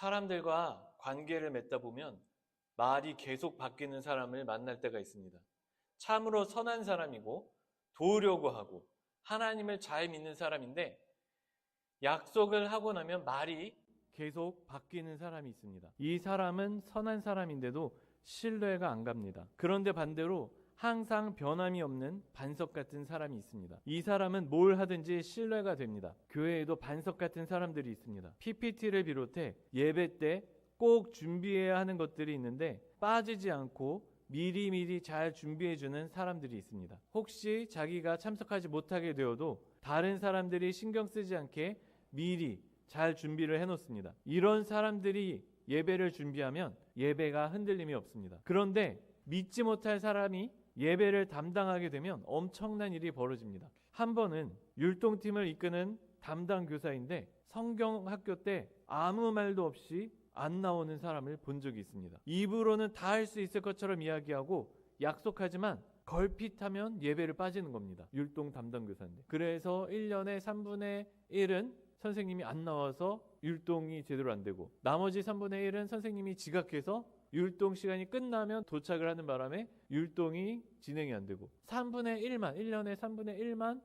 사람들과 관계를 맺다 보면 말이 계속 바뀌는 사람을 만날 때가 있습니다. 참으로 선한 사람이고 도우려고 하고 하나님을 잘 믿는 사람인데 약속을 하고 나면 말이 계속 바뀌는 사람이 있습니다. 이 사람은 선한 사람인데도 신뢰가 안 갑니다. 그런데 반대로 항상 변함이 없는 반석 같은 사람이 있습니다. 이 사람은 뭘 하든지 신뢰가 됩니다. 교회에도 반석 같은 사람들이 있습니다. PPT를 비롯해 예배 때 꼭 준비해야 하는 것들이 있는데 빠지지 않고 미리미리 잘 준비해주는 사람들이 있습니다. 혹시 자기가 참석하지 못하게 되어도 다른 사람들이 신경 쓰지 않게 미리 잘 준비를 해놓습니다. 이런 사람들이 예배를 준비하면 예배가 흔들림이 없습니다. 그런데 믿지 못할 사람이 예배를 담당하게 되면 엄청난 일이 벌어집니다. 한 번은 율동팀을 이끄는 담당 교사인데 성경학교 때 아무 말도 없이 안 나오는 사람을 본 적이 있습니다. 입으로는 다 할 수 있을 것처럼 이야기하고 약속하지만 걸핏하면 예배를 빠지는 겁니다. 율동 담당 교사인데. 그래서 1년에 3분의 1은 선생님이 안 나와서 율동이 제대로 안 되고 나머지 3분의 1은 선생님이 지각해서 율동 시간이 끝나면 도착을 하는 바람에 율동이 진행이 안 되고 1년에 3분의 1만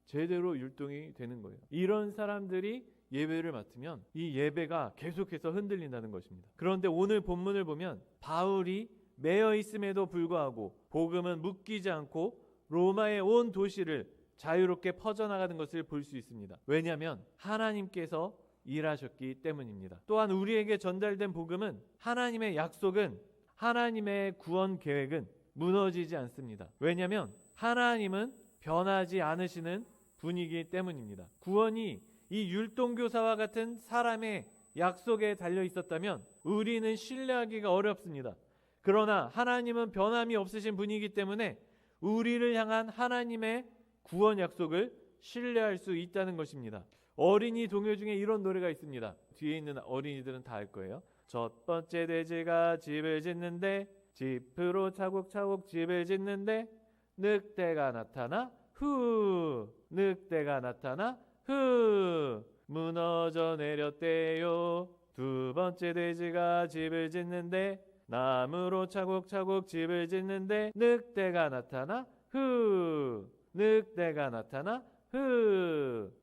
제대로 율동이 되는 거예요. 이런 사람들이 예배를 맡으면 이 예배가 계속해서 흔들린다는 것입니다. 그런데 오늘 본문을 보면 바울이 매여 있음에도 불구하고 복음은 묶이지 않고 로마의 온 도시를 자유롭게 퍼져나가는 것을 볼 수 있습니다. 왜냐하면 하나님께서 일하셨기 때문입니다. 또한 우리에게 전달된 복음은 하나님의 약속은 하나님의 구원 계획은 무너지지 않습니다. 왜냐하면 하나님은 변하지 않으시는 분이기 때문입니다. 구원이 이 율동교사와 같은 사람의 약속에 달려 있었다면 우리는 신뢰하기가 어렵습니다. 그러나 하나님은 변함이 없으신 분이기 때문에 우리를 향한 하나님의 구원 약속을 신뢰할 수 있다는 것입니다. 어린이 동요 중에 이런 노래가 있습니다. 뒤에 있는 어린이들은 다 알 거예요. 첫 번째 돼지가 집을 짓는데 집으로 차곡차곡 집을 짓는데 늑대가 나타나 늑대가 나타나 무너져 내렸대요. 두 번째 돼지가 집을 짓는데 나무로 차곡차곡 집을 짓는데 늑대가 나타나 늑대가 나타나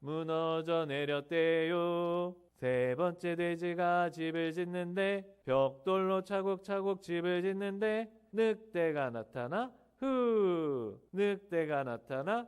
무너져 내렸대요. 세 번째 돼지가 집을 짓는데 벽돌로 차곡차곡 집을 짓는데 늑대가 나타나 늑대가 나타나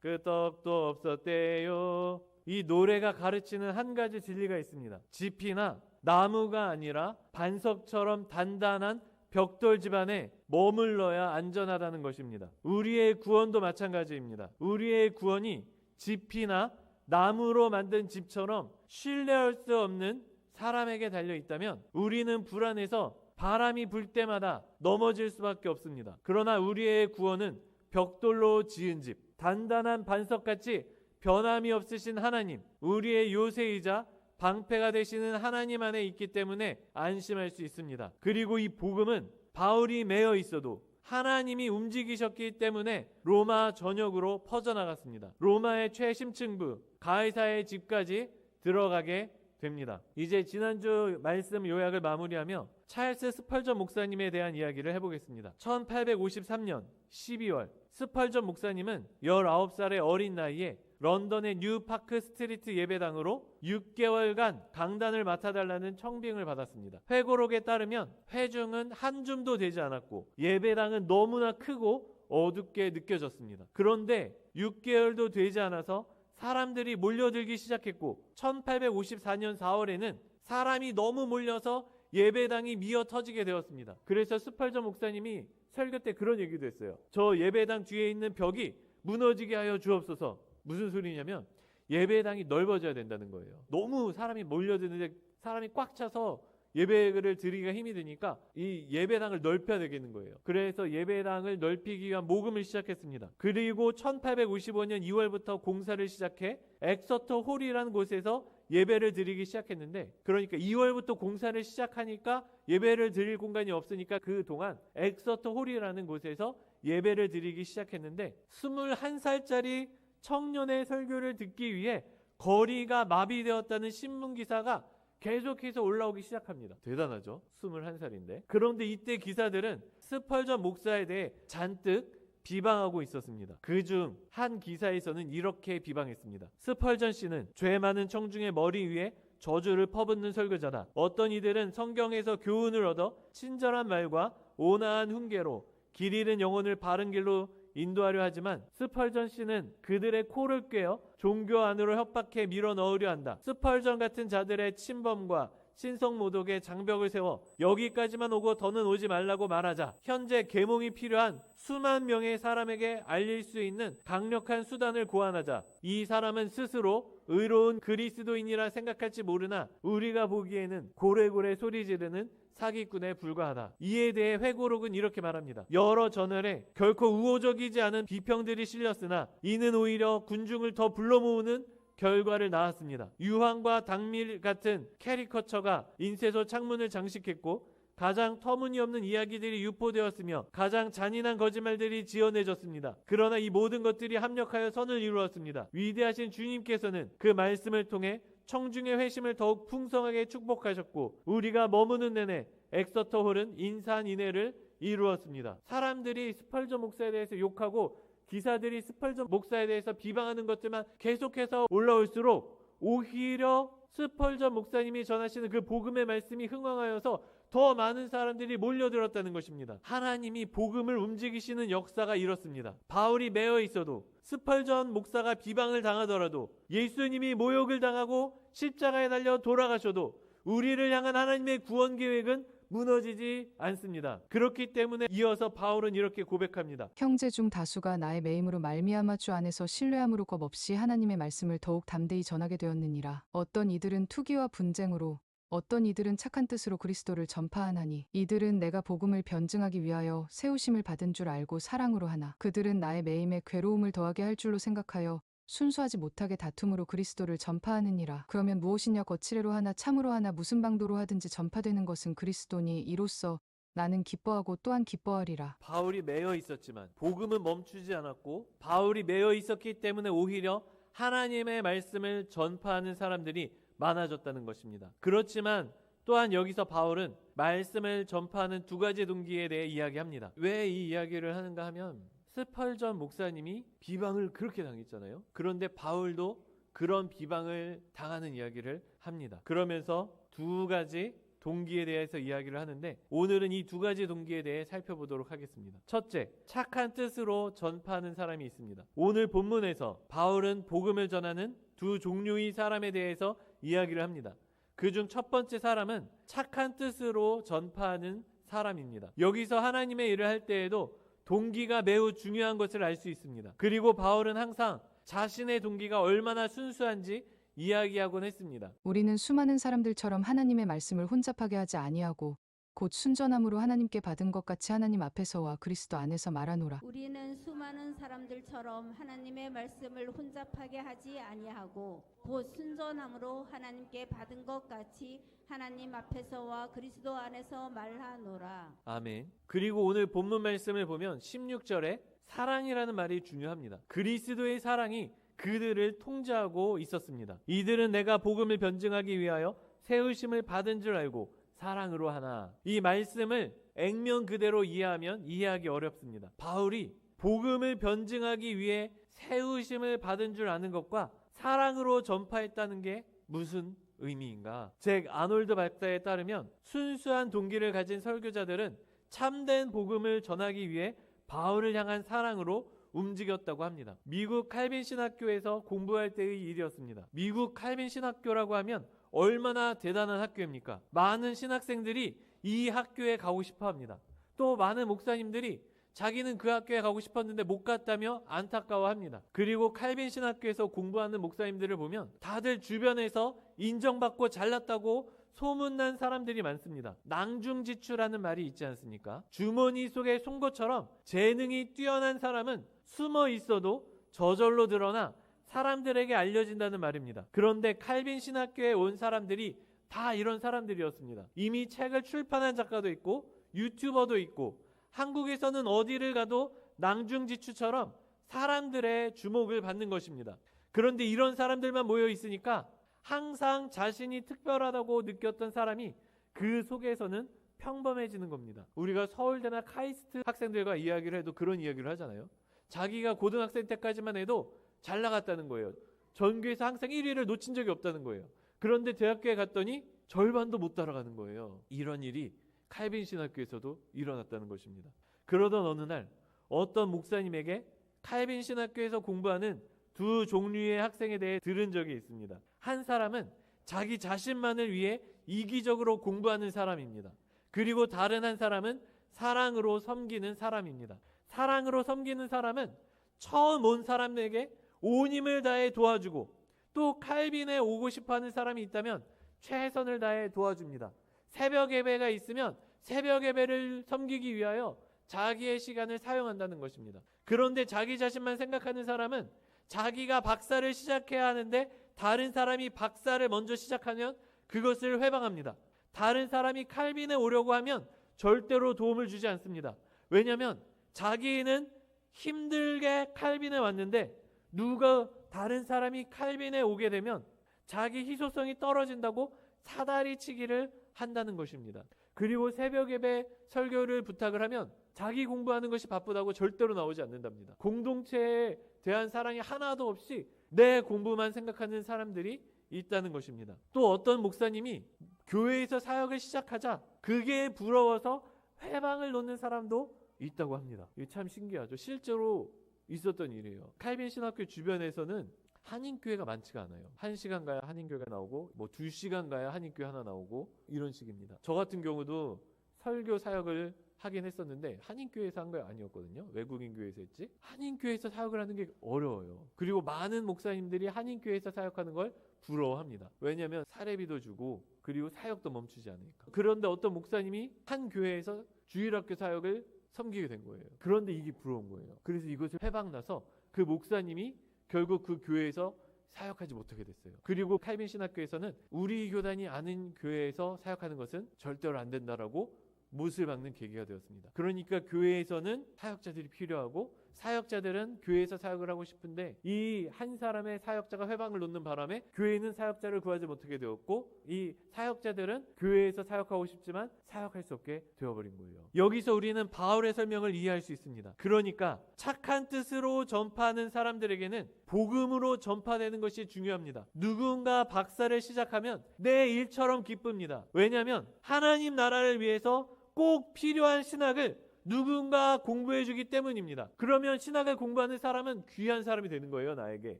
끄떡도 없었대요. 이 노래가 가르치는 한 가지 진리가 있습니다. 집이나 나무가 아니라 반석처럼 단단한 벽돌 집안에 머물러야 안전하다는 것입니다. 우리의 구원도 마찬가지입니다. 우리의 구원이 집이나 나무로 만든 집처럼 신뢰할 수 없는 사람에게 달려 있다면 우리는 불안해서 바람이 불 때마다 넘어질 수밖에 없습니다. 그러나 우리의 구원은 벽돌로 지은 집, 단단한 반석같이 변함이 없으신 하나님, 우리의 요새이자 방패가 되시는 하나님 안에 있기 때문에 안심할 수 있습니다. 그리고 이 복음은 바울이 매여 있어도 하나님이 움직이셨기 때문에 로마 전역으로 퍼져나갔습니다. 로마의 최심층부 가이사의 집까지 들어가게 됩니다. 이제 지난주 말씀 요약을 마무리하며 찰스 스펄전 목사님에 대한 이야기를 해보겠습니다. 1853년 12월 스펄전 목사님은 19살의 어린 나이에 런던의 뉴파크 스트리트 예배당으로 6개월간 강단을 맡아달라는 청빙을 받았습니다. 회고록에 따르면 회중은 한 줌도 되지 않았고 예배당은 너무나 크고 어둡게 느껴졌습니다. 그런데 6개월도 되지 않아서 사람들이 몰려들기 시작했고 1854년 4월에는 사람이 너무 몰려서 예배당이 미어 터지게 되었습니다. 그래서 스펄전 목사님이 설교 때 그런 얘기도 했어요. 저 예배당 뒤에 있는 벽이 무너지게 하여 주옵소서. 무슨 소리냐면 예배당이 넓어져야 된다는 거예요. 너무 사람이 몰려드는데 사람이 꽉 차서 예배를 드리기가 힘이 드니까 이 예배당을 넓혀야 되겠는 거예요. 그래서 예배당을 넓히기 위한 모금을 시작했습니다. 그리고 1855년 2월부터 공사를 시작해 엑서터 홀이라는 곳에서 예배를 드리기 시작했는데, 그러니까 2월부터 공사를 시작하니까 예배를 드릴 공간이 없으니까 그동안 엑서터 홀이라는 곳에서 예배를 드리기 시작했는데 21살짜리 청년의 설교를 듣기 위해 거리가 마비되었다는 신문기사가 계속해서 올라오기 시작합니다. 대단하죠? 21살인데. 그런데 이때 기사들은 스펄전 목사에 대해 잔뜩 비방하고 있었습니다. 그중 한 기사에서는 이렇게 비방했습니다. 스펄전 씨는 죄 많은 청중의 머리 위에 저주를 퍼붓는 설교자다. 어떤 이들은 성경에서 교훈을 얻어 친절한 말과 온화한 훈계로 길 잃은 영혼을 바른 길로 인도하려 하지만 스펄전 씨는 그들의 코를 꿰어 종교 안으로 협박해 밀어넣으려 한다. 스펄전 같은 자들의 침범과 신성모독의 장벽을 세워 여기까지만 오고 더는 오지 말라고 말하자 현재 계몽이 필요한 수만 명의 사람에게 알릴 수 있는 강력한 수단을 고안하자 이 사람은 스스로 의로운 그리스도인이라 생각할지 모르나 우리가 보기에는 고래고래 소리 지르는 사기꾼에 불과하다. 이에 대해 회고록은 이렇게 말합니다. 여러 저널에 결코 우호적이지 않은 비평들이 실렸으나 이는 오히려 군중을 더 불러 모으는 결과를 낳았습니다. 유황과 당밀 같은 캐리커처가 인쇄소 창문을 장식했고 가장 터무니없는 이야기들이 유포되었으며 가장 잔인한 거짓말들이 지어내졌습니다. 그러나 이 모든 것들이 합력하여 선을 이루었습니다. 위대하신 주님께서는 그 말씀을 통해 청중의 회심을 더욱 풍성하게 축복하셨고 우리가 머무는 내내 엑서터 홀은 인산인해를 이루었습니다. 사람들이 스펄전 목사에 대해서 욕하고 기사들이 스펄전 목사에 대해서 비방하는 것들만 계속해서 올라올수록 오히려 스펄전 목사님이 전하시는 그 복음의 말씀이 흥황하여서 더 많은 사람들이 몰려들었다는 것입니다. 하나님이 복음을 움직이시는 역사가 이렇습니다. 바울이 매여 있어도 스펄전 목사가 비방을 당하더라도 예수님이 모욕을 당하고 십자가에 달려 돌아가셔도 우리를 향한 하나님의 구원 계획은 무너지지 않습니다. 그렇기 때문에 이어서 바울은 이렇게 고백합니다. 형제 중 다수가 나의 매임으로 말미암아 주 안에서 신뢰함으로 겁없이 하나님의 말씀을 더욱 담대히 전하게 되었느니라. 어떤 이들은 투기와 분쟁으로 어떤 이들은 착한 뜻으로 그리스도를 전파하나니 이들은 내가 복음을 변증하기 위하여 세우심을 받은 줄 알고 사랑으로 하나 그들은 나의 매임에 괴로움을 더하게 할 줄로 생각하여 순수하지 못하게 다툼으로 그리스도를 전파하느니라. 그러면 무엇이냐 거칠애로 하나 참으로 하나 무슨 방도로 하든지 전파되는 것은 그리스도니 이로써 나는 기뻐하고 또한 기뻐하리라. 바울이 매여 있었지만 복음은 멈추지 않았고 바울이 매여 있었기 때문에 오히려 하나님의 말씀을 전파하는 사람들이 많아졌다는 것입니다. 그렇지만 또한 여기서 바울은 말씀을 전파하는 두 가지 동기에 대해 이야기합니다. 왜 이 이야기를 하는가 하면 스펄전 목사님이 비방을 그렇게 당했잖아요. 그런데 바울도 그런 비방을 당하는 이야기를 합니다. 그러면서 두 가지 동기에 대해서 이야기를 하는데 오늘은 이 두 가지 동기에 대해 살펴보도록 하겠습니다. 첫째, 착한 뜻으로 전파하는 사람이 있습니다. 오늘 본문에서 바울은 복음을 전하는 두 종류의 사람에 대해서 이야기를 합니다. 그중 첫 번째 사람은 착한 뜻으로 전파하는 사람입니다. 여기서 하나님의 일을 할 때에도 동기가 매우 중요한 것을 알 수 있습니다. 그리고 바울은 항상 자신의 동기가 얼마나 순수한지 이야기하곤 했습니다. 우리는 수많은 사람들처럼 하나님의 말씀을 혼잡하게 하지 아니하고 곧 순전함으로 하나님께 받은 것 같이 하나님 앞에서와 그리스도 안에서 말하노라. 우리는 수많은 사람들처럼 하나님의 말씀을 혼잡하게 하지 아니하고 곧 순전함으로 하나님께 받은 것 같이 하나님 앞에서와 그리스도 안에서 말하노라. 아멘. 그리고 오늘 본문 말씀을 보면 16절에 사랑이라는 말이 중요합니다. 그리스도의 사랑이 그들을 통제하고 있었습니다. 이들은 내가 복음을 변증하기 위하여 세우심을 받은 줄 알고 사랑으로 하나. 이 말씀을 액면 그대로 이해하면 이해하기 어렵습니다. 바울이 복음을 변증하기 위해 세우심을 받은 줄 아는 것과 사랑으로 전파했다는 게 무슨 의미인가? 잭 아놀드 박사에 따르면 순수한 동기를 가진 설교자들은 참된 복음을 전하기 위해 바울을 향한 사랑으로 움직였다고 합니다. 미국 칼빈 신학교에서 공부할 때의 일이었습니다. 미국 칼빈 신학교라고 하면 얼마나 대단한 학교입니까? 많은 신학생들이 이 학교에 가고 싶어 합니다. 또 많은 목사님들이 자기는 그 학교에 가고 싶었는데 못 갔다며 안타까워합니다. 그리고 칼빈 신학교에서 공부하는 목사님들을 보면 다들 주변에서 인정받고 잘났다고 소문난 사람들이 많습니다. 낭중지추라는 말이 있지 않습니까? 주머니 속의 송곳처럼 재능이 뛰어난 사람은 숨어 있어도 저절로 드러나 사람들에게 알려진다는 말입니다. 그런데 칼빈 신학교에 온 사람들이 다 이런 사람들이었습니다. 이미 책을 출판한 작가도 있고 유튜버도 있고 한국에서는 어디를 가도 낭중지추처럼 사람들의 주목을 받는 것입니다. 그런데 이런 사람들만 모여 있으니까 항상 자신이 특별하다고 느꼈던 사람이 그 속에서는 평범해지는 겁니다. 우리가 서울대나 카이스트 학생들과 이야기를 해도 그런 이야기를 하잖아요. 자기가 고등학생 때까지만 해도 잘 나갔다는 거예요. 전교에서 항상 1위를 놓친 적이 없다는 거예요. 그런데 대학교에 갔더니 절반도 못 따라가는 거예요. 이런 일이 칼빈 신학교에서도 일어났다는 것입니다. 그러던 어느 날 어떤 목사님에게 칼빈 신학교에서 공부하는 두 종류의 학생에 대해 들은 적이 있습니다. 한 사람은 자기 자신만을 위해 이기적으로 공부하는 사람입니다. 그리고 다른 한 사람은 사랑으로 섬기는 사람입니다. 사랑으로 섬기는 사람은 처음 온 사람에게 온 힘을 다해 도와주고 또 칼빈에 오고 싶어하는 사람이 있다면 최선을 다해 도와줍니다. 새벽 예배가 있으면 새벽 예배를 섬기기 위하여 자기의 시간을 사용한다는 것입니다. 그런데 자기 자신만 생각하는 사람은 자기가 박사를 시작해야 하는데 다른 사람이 박사를 먼저 시작하면 그것을 회방합니다. 다른 사람이 칼빈에 오려고 하면 절대로 도움을 주지 않습니다. 왜냐하면 자기는 힘들게 칼빈에 왔는데 누가 다른 사람이 칼빈에 오게 되면 자기 희소성이 떨어진다고 사다리 치기를 한다는 것입니다. 그리고 새벽 예배 설교를 부탁을 하면 자기 공부하는 것이 바쁘다고 절대로 나오지 않는답니다. 공동체에 대한 사랑이 하나도 없이 내 공부만 생각하는 사람들이 있다는 것입니다. 또 어떤 목사님이 교회에서 사역을 시작하자 그게 부러워서 회방을 놓는 사람도 있다고 합니다. 이게 참 신기하죠. 실제로 있었던 일이에요. 칼빈 신학교 주변에서는 한인교회가 많지가 않아요. 1시간 가야 한인교회가 나오고 2시간 가야 한인교회 하나 나오고 이런 식입니다. 저 같은 경우도 설교 사역을 하긴 했었는데 한인교회에서 한 거 아니었거든요. 외국인 교회에서 했지. 한인교회에서 사역을 하는 게 어려워요. 그리고 많은 목사님들이 한인교회에서 사역하는 걸 부러워합니다. 왜냐하면 사례비도 주고 그리고 사역도 멈추지 않으니까. 그런데 어떤 목사님이 한 교회에서 주일학교 사역을 섬기게 된 거예요. 그런데 이게 부러운 거예요. 그래서 이것을 회방나서 그 목사님이 결국 그 교회에서 사역하지 못하게 됐어요. 그리고 칼빈 신학교에서는 우리 교단이 아는 교회에서 사역하는 것은 절대로 안 된다라고 못을 박는 계기가 되었습니다. 그러니까 교회에서는 사역자들이 필요하고 사역자들은 교회에서 사역을 하고 싶은데 이 한 사람의 사역자가 회방을 놓는 바람에 교회는 사역자를 구하지 못하게 되었고 이 사역자들은 교회에서 사역하고 싶지만 사역할 수 없게 되어버린 거예요. 여기서 우리는 바울의 설명을 이해할 수 있습니다. 그러니까 착한 뜻으로 전파하는 사람들에게는 복음으로 전파되는 것이 중요합니다. 누군가 박사를 시작하면 내 일처럼 기쁩니다. 왜냐하면 하나님 나라를 위해서 꼭 필요한 신학을 누군가 공부해주기 때문입니다. 그러면 신학을 공부하는 사람은 귀한 사람이 되는 거예요. 나에게.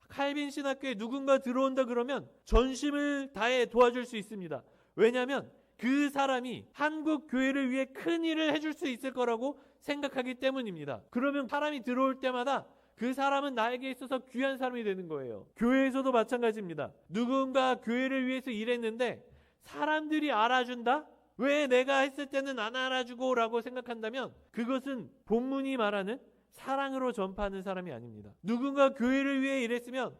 칼빈 신학교에 누군가 들어온다 그러면 전심을 다해 도와줄 수 있습니다. 왜냐하면 그 사람이 한국 교회를 위해 큰 일을 해줄 수 있을 거라고 생각하기 때문입니다. 그러면 사람이 들어올 때마다 그 사람은 나에게 있어서 귀한 사람이 되는 거예요. 교회에서도 마찬가지입니다. 누군가 교회를 위해서 일했는데 사람들이 알아준다? 왜 내가 했을 때는 안 알아주고 라고 생각한다면 그것은 본문이 말하는 사랑으로 전파하는 사람이 아닙니다. 누군가 교회를 위해 일했으면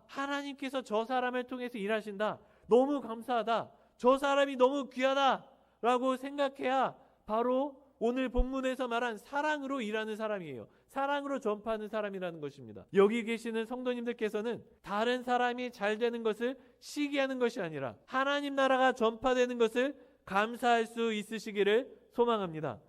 하나님께서 저 사람을 통해서 일하신다. 너무 감사하다. 저 사람이 너무 귀하다 라고 생각해야 바로 오늘 본문에서 말한 사랑으로 일하는 사람이에요. 사랑으로 전파하는 사람이라는 것입니다. 여기 계시는 성도님들께서는 다른 사람이 잘 되는 것을 시기하는 것이 아니라 하나님 나라가 전파되는 것을 감사할 수 있으시기를 소망합니다.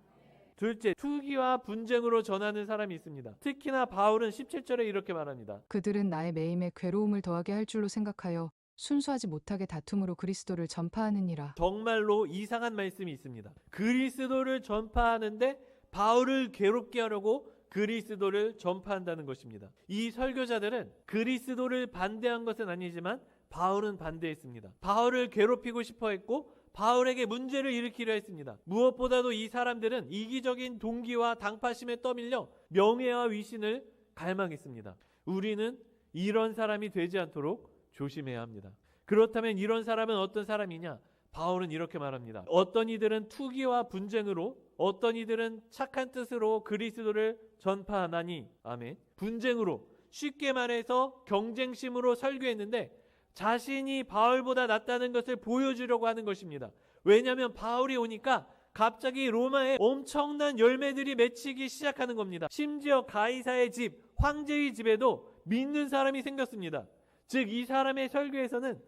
둘째, 투기와 분쟁으로 전하는 사람이 있습니다. 특히나 바울은 17절에 이렇게 말합니다. 그들은 나의 매임에 괴로움을 더하게 할 줄로 생각하여 순수하지 못하게 다툼으로 그리스도를 전파하느니라. 정말로 이상한 말씀이 있습니다. 그리스도를 전파하는데 바울을 괴롭게 하려고 그리스도를 전파한다는 것입니다. 이 설교자들은 그리스도를 반대한 것은 아니지만 바울은 반대했습니다. 바울을 괴롭히고 싶어 했고 바울에게 문제를 일으키려 했습니다. 무엇보다도 이 사람들은 이기적인 동기와 당파심에 떠밀려 명예와 위신을 갈망했습니다. 우리는 이런 사람이 되지 않도록 조심해야 합니다. 그렇다면 이런 사람은 어떤 사람이냐? 바울은 이렇게 말합니다. 어떤 이들은 투기와 분쟁으로, 어떤 이들은 착한 뜻으로 그리스도를 전파하나니, 아멘. 분쟁으로, 쉽게 말해서 경쟁심으로 설교했는데 자신이 바울보다 낫다는 것을 보여주려고 하는 것입니다. 왜냐하면 바울이 오니까 갑자기 로마에 엄청난 열매들이 맺히기 시작하는 겁니다. 심지어 가이사의 집, 황제의 집에도 믿는 사람이 생겼습니다. 즉 이 사람의 설교에서는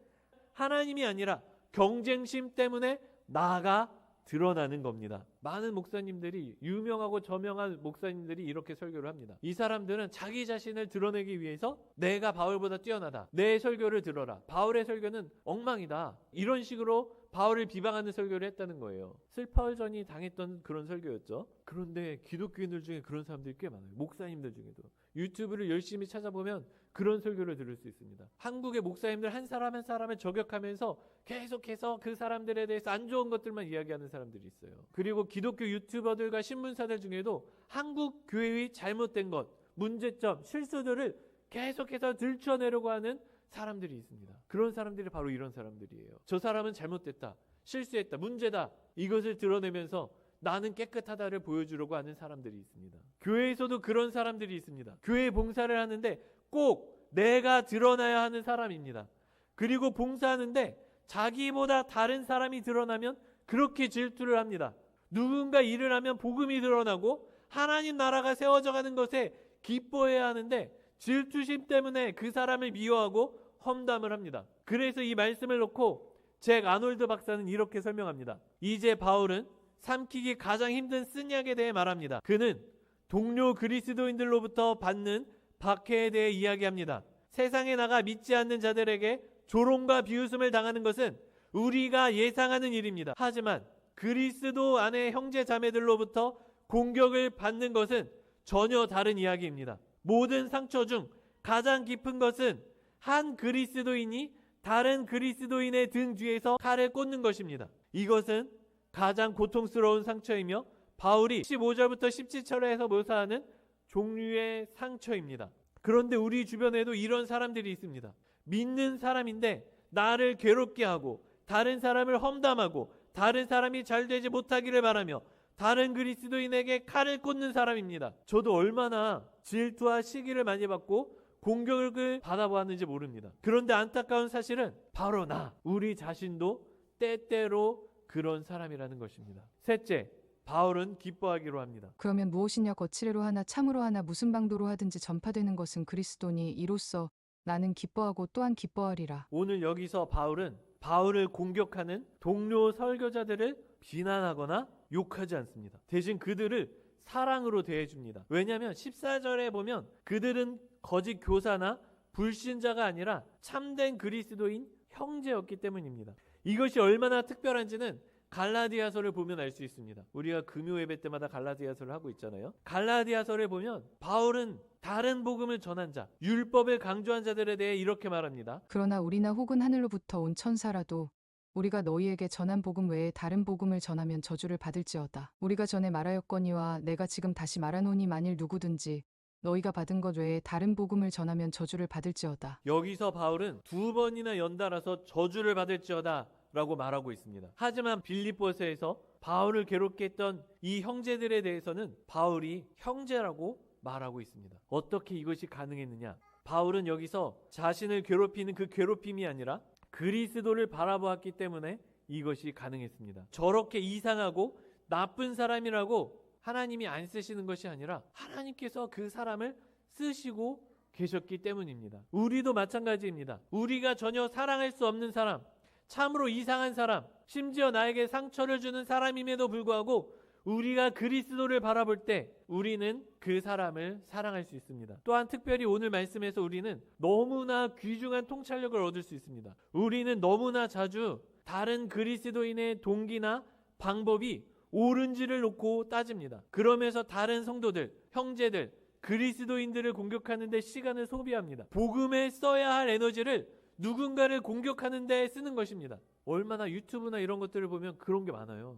하나님이 아니라 경쟁심 때문에 나가 드러나는 겁니다. 많은 목사님들이, 유명하고 저명한 목사님들이 이렇게 설교를 합니다. 이 사람들은 자기 자신을 드러내기 위해서 내가 바울보다 뛰어나다, 내 설교를 들어라, 바울의 설교는 엉망이다, 이런 식으로 바울을 비방하는 설교를 했다는 거예요. 슬퍼전이 당했던 그런 설교였죠. 그런데 기독교인들 중에 그런 사람들이 꽤 많아요. 목사님들 중에도. 유튜브를 열심히 찾아보면 그런 설교를 들을 수 있습니다. 한국의 목사님들 한 사람 한 사람을 저격하면서 계속해서 그 사람들에 대해서 안 좋은 것들만 이야기하는 사람들이 있어요. 그리고 기독교 유튜버들과 신문사들 중에도 한국 교회의 잘못된 것, 문제점, 실수들을 계속해서 들춰내려고 하는 사람들이 있습니다. 그런 사람들이 바로 이런 사람들이에요. 저 사람은 잘못됐다, 실수했다, 문제다, 이것을 드러내면서 나는 깨끗하다를 보여주려고 하는 사람들이 있습니다. 교회에서도 그런 사람들이 있습니다. 교회 봉사를 하는데 꼭 내가 드러나야 하는 사람입니다. 그리고 봉사하는데 자기보다 다른 사람이 드러나면 그렇게 질투를 합니다. 누군가 일을 하면 복음이 드러나고 하나님 나라가 세워져 가는 것에 기뻐해야 하는데 질투심 때문에 그 사람을 미워하고 험담을 합니다. 그래서 이 말씀을 놓고 잭 아놀드 박사는 이렇게 설명합니다. 이제 바울은 삼키기 가장 힘든 쓴약에 대해 말합니다. 그는 동료 그리스도인들로부터 받는 박해에 대해 이야기합니다. 세상에 나가 믿지 않는 자들에게 조롱과 비웃음을 당하는 것은 우리가 예상하는 일입니다. 하지만 그리스도 안의 형제 자매들로부터 공격을 받는 것은 전혀 다른 이야기입니다. 모든 상처 중 가장 깊은 것은 한 그리스도인이 다른 그리스도인의 등 뒤에서 칼을 꽂는 것입니다. 이것은 가장 고통스러운 상처이며 바울이 15절부터 17절에서 묘사하는 종류의 상처입니다. 그런데 우리 주변에도 이런 사람들이 있습니다. 믿는 사람인데 나를 괴롭게 하고 다른 사람을 험담하고 다른 사람이 잘 되지 못하기를 바라며 다른 그리스도인에게 칼을 꽂는 사람입니다. 저도 얼마나 질투와 시기를 많이 받고 공격을 받아보았는지 모릅니다. 그런데 안타까운 사실은 바로 우리 자신도 때때로 그런 사람이라는 것입니다. 셋째, 바울은 기뻐하기로 합니다. 그러면 무엇이냐? 거칠애로 하나 참으로 하나 무슨 방도로 하든지 전파되는 것은 그리스도니 이로써 나는 기뻐하고 또한 기뻐하리라. 오늘 여기서 바울은 바울을 공격하는 동료 설교자들을 비난하거나 욕하지 않습니다. 대신 그들을 사랑으로 대해줍니다. 왜냐하면 14절에 보면 그들은 거짓 교사나 불신자가 아니라 참된 그리스도인 형제였기 때문입니다. 이것이 얼마나 특별한지는 갈라디아서를 보면 알 수 있습니다. 우리가 금요 예배 때마다 갈라디아서를 하고 있잖아요. 갈라디아서를 보면 바울은 다른 복음을 전한 자, 율법을 강조한 자들에 대해 이렇게 말합니다. 그러나 우리나 혹은 하늘로부터 온 천사라도 우리가 너희에게 전한 복음 외에 다른 복음을 전하면 저주를 받을지어다. 우리가 전에 말하였거니와 내가 지금 다시 말하노니 만일 누구든지 너희가 받은 것 외에 다른 복음을 전하면 저주를 받을지어다. 여기서 바울은 2번이나 연달아서 저주를 받을지어다 라고 말하고 있습니다. 하지만 빌립보서에서 바울을 괴롭게 했던 이 형제들에 대해서는 바울이 형제라고 말하고 있습니다. 어떻게 이것이 가능했느냐? 바울은 여기서 자신을 괴롭히는 그 괴롭힘이 아니라 그리스도를 바라보았기 때문에 이것이 가능했습니다. 저렇게 이상하고 나쁜 사람이라고 하나님이 안 쓰시는 것이 아니라 하나님께서 그 사람을 쓰시고 계셨기 때문입니다. 우리도 마찬가지입니다. 우리가 전혀 사랑할 수 없는 사람, 참으로 이상한 사람, 심지어 나에게 상처를 주는 사람임에도 불구하고 우리가 그리스도를 바라볼 때 우리는 그 사람을 사랑할 수 있습니다. 또한 특별히 오늘 말씀에서 우리는 너무나 귀중한 통찰력을 얻을 수 있습니다. 우리는 너무나 자주 다른 그리스도인의 동기나 방법이 옳은지를 놓고 따집니다. 그러면서 다른 성도들, 형제들, 그리스도인들을 공격하는 데 시간을 소비합니다. 복음에 써야 할 에너지를 누군가를 공격하는 데 쓰는 것입니다. 얼마나 유튜브나 이런 것들을 보면 그런 게 많아요.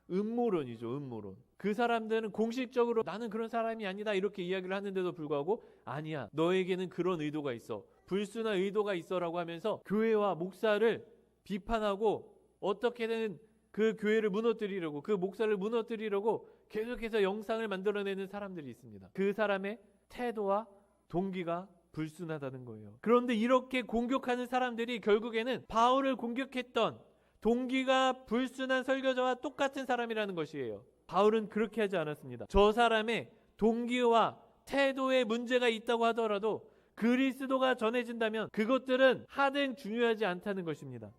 음모론이죠, 음모론. 그 사람들은 공식적으로 나는 그런 사람이 아니다 이렇게 이야기를 하는데도 불구하고 아니야, 너에게는 그런 의도가 있어, 불순한 의도가 있어라고 하면서 교회와 목사를 비판하고 어떻게든 그 교회를 무너뜨리려고, 그 목사를 무너뜨리려고 계속해서 영상을 만들어내는 사람들이 있습니다. 그 사람의 태도와 동기가 불순하다는 거예요. 그런데 이렇게 공격하는 사람들이 결국에는 바울을 공격했던 동기가 불순한 설교자와 똑같은 사람이라는 것이에요. 바울은 그렇게 하지 않았습니다. 저 사람의 동기와 태도에 문제가 있다고 하더라도 그리스도가 전해진다면 그것들은 하등 중요하지 않다는 것입니다.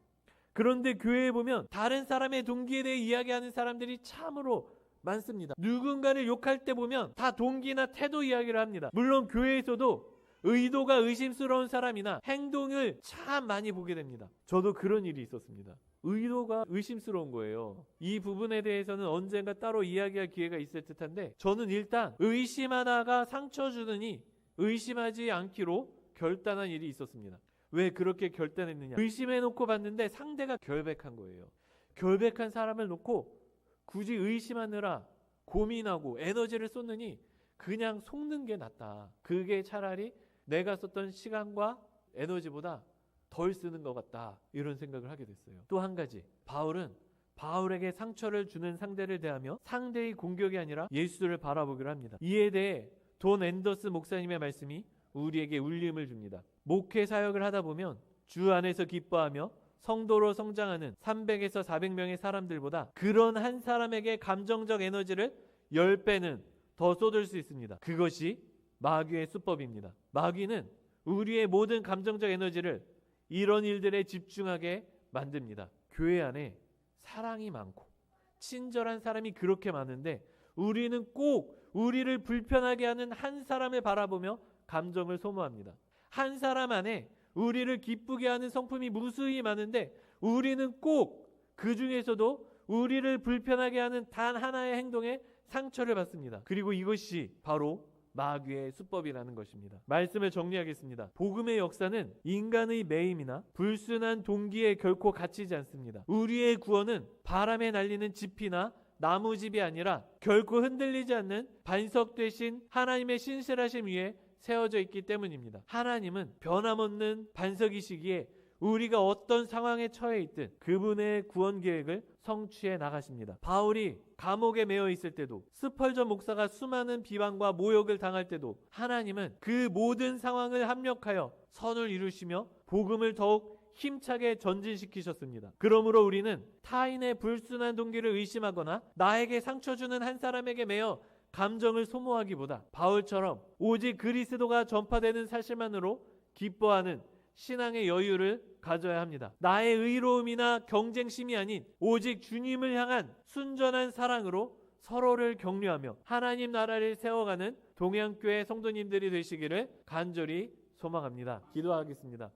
그런데 교회에 보면 다른 사람의 동기에 대해 이야기하는 사람들이 참으로 많습니다. 누군가를 욕할 때 보면 다 동기나 태도 이야기를 합니다. 물론 교회에서도 의도가 의심스러운 사람이나 행동을 참 많이 보게 됩니다. 저도 그런 일이 있었습니다. 의도가 의심스러운 거예요. 이 부분에 대해서는 언젠가 따로 이야기할 기회가 있을 듯한데, 저는 일단 의심하다가 상처 주느니 의심하지 않기로 결단한 일이 있었습니다. 왜 그렇게 결단했느냐? 의심해놓고 봤는데 상대가 결백한 거예요. 결백한 사람을 놓고 굳이 의심하느라 고민하고 에너지를 쏟느니 그냥 속는 게 낫다. 그게 차라리 내가 썼던 시간과 에너지보다 덜 쓰는 것 같다. 이런 생각을 하게 됐어요. 또 한 가지, 바울은 바울에게 상처를 주는 상대를 대하며 상대의 공격이 아니라 예수를 바라보기로 합니다. 이에 대해 돈 앤더스 목사님의 말씀이 우리에게 울림을 줍니다. 목회 사역을 하다 보면 주 안에서 기뻐하며 성도로 성장하는 300에서 400명의 사람들보다 그런 한 사람에게 감정적 에너지를 10배는 더 쏟을 수 있습니다. 그것이 마귀의 수법입니다. 마귀는 우리의 모든 감정적 에너지를 이런 일들에 집중하게 만듭니다. 교회 안에 사랑이 많고 친절한 사람이 그렇게 많은데 우리는 꼭 우리를 불편하게 하는 한 사람을 바라보며 감정을 소모합니다. 한 사람 안에 우리를 기쁘게 하는 성품이 무수히 많은데 우리는 꼭 그 중에서도 우리를 불편하게 하는 단 하나의 행동에 상처를 받습니다. 그리고 이것이 바로 마귀의 수법이라는 것입니다. 말씀을 정리하겠습니다. 복음의 역사는 인간의 매임이나 불순한 동기에 결코 갇히지 않습니다. 우리의 구원은 바람에 날리는 짚이나 나무집이 아니라 결코 흔들리지 않는 반석 되신 하나님의 신실하심 위에 세워져 있기 때문입니다. 하나님은 변함없는 반석이시기에 우리가 어떤 상황에 처해 있든 그분의 구원 계획을 성취해 나가십니다. 바울이 감옥에 매여 있을 때도, 스펄전 목사가 수많은 비방과 모욕을 당할 때도 하나님은 그 모든 상황을 합력하여 선을 이루시며 복음을 더욱 힘차게 전진시키셨습니다. 그러므로 우리는 타인의 불순한 동기를 의심하거나 나에게 상처 주는 한 사람에게 매여 감정을 소모하기보다 바울처럼 오직 그리스도가 전파되는 사실만으로 기뻐하는 신앙의 여유를 가져야 합니다. 나의 의로움이나 경쟁심이 아닌 오직 주님을 향한 순전한 사랑으로 서로를 격려하며 하나님 나라를 세워가는 동양교회 성도님들이 되시기를 간절히 소망합니다. 기도하겠습니다.